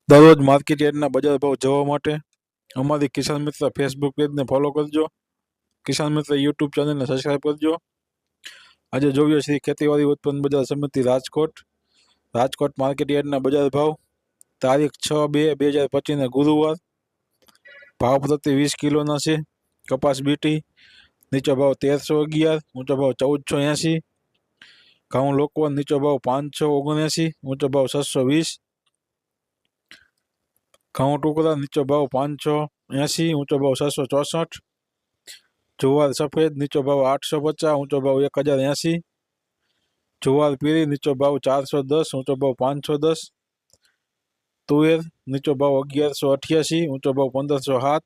दररोज मार्केट यार्डना बजार भाव જોવા માટે અમારી કિસાન મિત્ર ફેસબુક પેજને ફોલો કરજો। કિસાન મિત્ર યુટ્યુબ ચેનલને સબસ્ક્રાઈબ કરજો। આજે જોઈએ શ્રી ખેતીવાડી ઉત્પન્ન બજાર સમિતિ રાજકોટ। રાજકોટ માર્કેટ યાર્ડના બજાર ભાવ તારીખ 6/2/2025 ગુરુવાર। ભાવ પ્રતિ 20 કિલોના છે। કપાસ બીટી નીચો ભાવ 1311, ઊંચો ભાવ 1480। ઘઉં લોકવન નીચો ભાવ 579, ઊંચો ભાવ 620। घऊं टुकड़ा नीचो भाव 580, ऊंचो भाव 664। जुवार सफेद नीचो भाव 850, ऊंचो भाव 1080। जुवार पीली नीचो भाव 410, ऊंचो भाव 510। तुवेर नीचो भाव 1188, ऊंचो भाव 1507।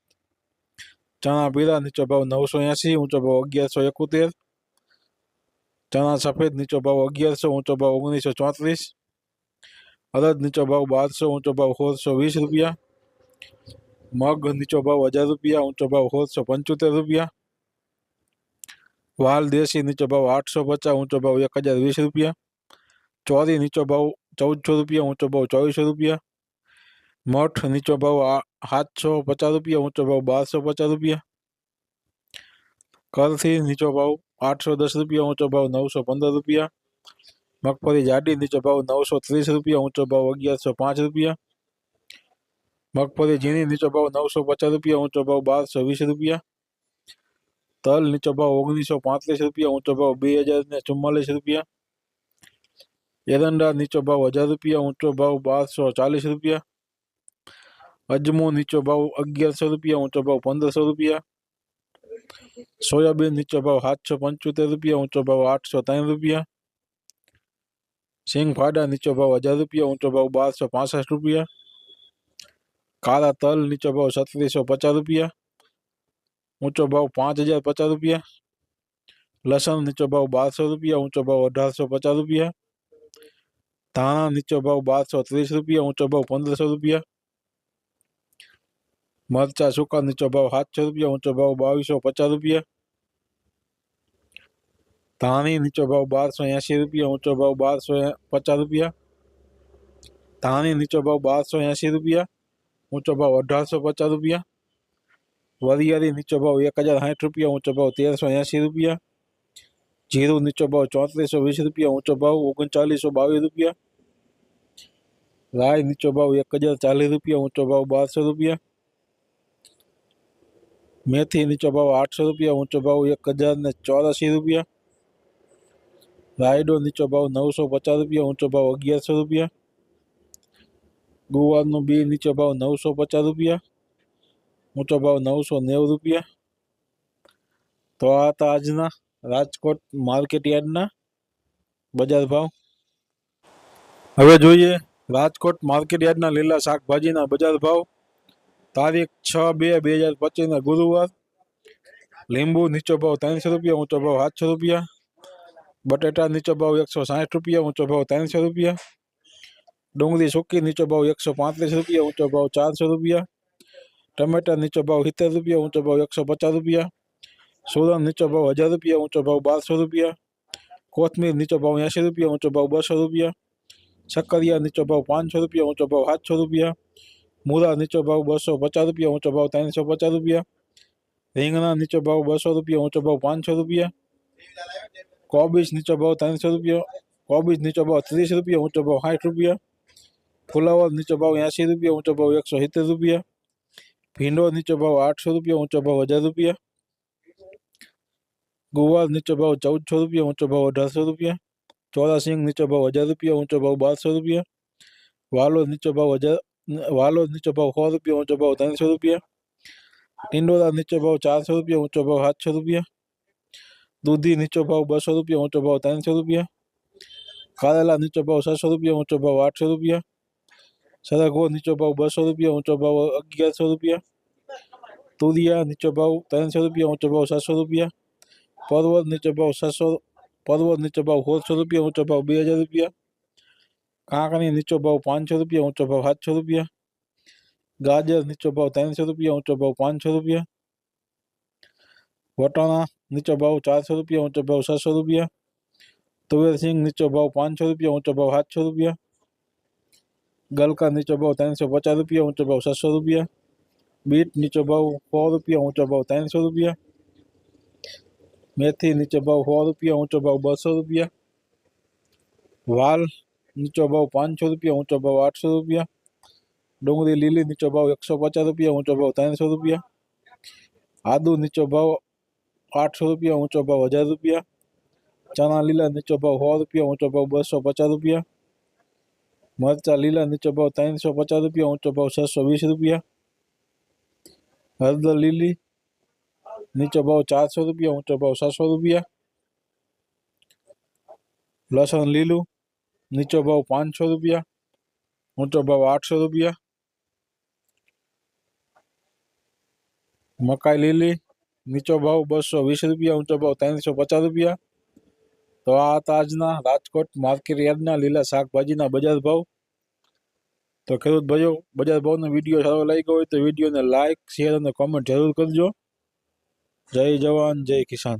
चना पीला नीचो भाव 980, ऊंचो भाव 1171। चना सफेद नीचो भाव 1100, ऊंचो भाव 1934। अरद नीचो भाव 1200, ऊंचो भाव 1620 रुपया। मग नीचो भाव 1000 रुपया, ऊंचो भाव 1675 रुपया। वाल देशी नीचो भाव 850, ऊंचो भाव 1020 रुपया। चौरी नीचो भाव 1400 रुपया, ऊंचो भाव 2400 रुपया। मठ नीचो भाव 750 रुपया, ऊंचो भाव 1250 रुपया। करथी नीचो भाव 810 रुपया, ऊंचो भाव 915 रुपया। मगफली जाडी नीचो भाव 930 रुपया, ऊंचो भाव 1105 रुपया। मगफली झीणी नीचो भाव 950 रुपया, ऊंचो भाव 1220 रुपया। तल नीचो भाव 1935 रुपया, ऊंचो भाव 2044 रुपया। एरंडा नीचो भाव 1000 रुपया, ऊंचो भाव 1240 रुपया। अजमो नीचो भाव 1100 रुपया, ऊंचो भाव 1500 रुपया। सोयाबीन नीचो भाव 775 रुपया, ऊंचो भाव 803 रुपया। सिंग फाड़ा नीचो भाव 1000 रुपया, ऊंचो भाव 1265 रुपया। काला तल नीचो भाव 3750 रुपया, ऊंचो भाव 5050 रुपया। लसन नीचो भाव 1200 रुपया, ऊंचो भाव 1850 रुपया। धाणा नीचो भाव 1230 रुपया, ऊंचो भाव 1500 रुपया। मरचा सूका नीचो भाव 700 रुपया, ऊंचो भाव 2250 रुपया। धाणी नीचो भाव 1280 रुपया, ऊंचो भाव 1250 रुपया। धाणी नीचो भाव 1280 रुपया, ऊंचो भाव 1850 रुपया। वरियारी नीचो भाव 1060 रुपया, ऊंचो भाव 1380 रुपया। जीरु नीचो भाव 3420 रुपया, ऊंचो भाव 3922 रुपया। राय नीचो भाव 1040 रुपया, ऊंचो भाव 1200 रुपया। मेथी नीचो भाव 800 रुपया, ऊंचो भाव 1084 रुपया। रायडो नीचो भाव 950 रुपया, ऊंचो भाव 1100 रुपया। गुवार नो बी नीचो भाव 950 रुपया, ऊंचो भाव 990 रुपया। तो आ था आजना राजकोट मार्केट यार्डना बजार भाव। हवे जोईए राजकोट मार्केट यार्डना लीला शाकभाजीना बजार भाव तारीख 6/2/2025 गुरुवार। લીંબુ નીચો ભાવ 300 રૂપિયા, ઊંચો ભાવ 700 રૂપિયા। બટેટા નીચો ભાવ 160 રૂપિયા, ઊંચો ભાવ 300 રૂપિયા। ડુંગળી સૂકી નીચો ભાવ 135 રૂપિયા, ઊંચો ભાવ 400 રૂપિયા। ટમેટા નીચો ભાવ 70 રૂપિયા, ઊંચો ભાવ 150 રૂપિયા। સોરણ નીચો ભાવ 1000 રૂપિયા, ઊંચો ભાવ 1200 રૂપિયા। કોથમીર નીચો ભાવ 80 રૂપિયા, ઊંચો ભાવ 200 રૂપિયા। શક્કરિયા નીચો ભાવ 500 રૂપિયા, ઊંચો ભાવ 700 રૂપિયા। મૂળા નીચો ભાવ 250 રૂપિયા, ઊંચો ભાવ 350 રૂપિયા। રીંગણા નીચો ભાવ 200 રૂપિયા, ઊંચો ભાવ 500 રૂપિયા। કોબીજ નીચો ભાવ 300 રૂપિયા, કોબીજ નીચો ભાવ 30 રૂપિયા, ઊંચો ભાવ 60 રૂપિયા। ફુલાવર નીચો ભાવ 80 રૂપિયા, ઊંચો ભાવ 170 રૂપિયા। ભીંડો નીચો ભાવ 800 રૂપિયા, ઊંચો ભાવ 1000 રૂપિયા। ગુવાર નીચો ભાવ 1400 રૂપિયા, ઊંચો ભાવ 1800 રૂપિયા। ચોરા સિંગ નીચો ભાવ 1000 રૂપિયા, ઊંચો ભાવ 1200 રૂપિયા। વાલોદ નીચો ભાવ 100 રૂપિયા, ઊંચો ભાવ 300 રૂપિયા। टिंडोरा नीचो भाव 400 रुपया, ऊंचो भाव 700 रुपया। दूधी नीचो भाव 200 रुपया, ऊंचो भाव 300 रुपया। कारेला नीचो भाव 600 रुपया, ऊंचो भाव 800 रुपया। सरगो नीचो भाव 200 रुपया, ऊंचो भाव 1100 रुपया। तुरिया नीचो भाव 300 रुपया, ऊंचो भाव 700 रुपया। परवल नीचो भाव 400 रुपया, ऊंचो भाव 2000 रुपया। काकड़ी नीचो भाव 500 रुपया, ऊंचो भाव 700 रुपया। गाजर नीचो भाव 300 रुपया, ऊंचो भाव 500 रुपया। वटाणा नीचो भाव 400 रुपया, ऊंचो भाव 600 रुपया। तुवेर सिंग नीचो भाव 500 रुपया, ऊंचो भाव 700 रुपया। गलका नीचो भाव 350 रुपया, ऊंचो भाव 700 रुपया। बीट नीचो भाव 100 रुपया, ऊंचो भाव 300 रुपया। मेथी नीचो भाव 100 रुपया, ऊंचो भाव 200 रुपया। वाल नीचो भाव 500 रुपया, ऊंचो भाव 800 रुपया। डोंगरी लीली नीचो भाव 150 रुपया, ऊंचो भाव 300 रुपया। आदू नीचो भाव 800 रुपया, ऊंचो भाव 1000 रुपया। चना लीला नीचो भाव 100 रुपया, ऊंचो भाव 250 रुपया। मरचा लीला नीचो भाव 350 रुपया, ऊंचो भाव 620 रुपया। हरदर लीली नीचो भाव 400 रुपया, ऊंचो भाव 700 रुपया। लसन लीलू नीचो भाव 500 रुपया, ऊंचो भाव 800 रुपया। मकाई लीली नीचो भाव 220 रुपया, ऊंचो भाव 350 रुपया। तो आ હતા આજના રાજકોટ માર્કેટ યાર્ડના લીલા શાકભાજીના બજાર ભાવ। તો ખેડૂત ભાઈઓ, બજાર ભાવનો વિડીયો સારો લાગ્યો હોય તો વિડીયોને લાઇક, શેર અને કોમેન્ટ જરૂર કરજો। જય જવાન, જય કિસાન।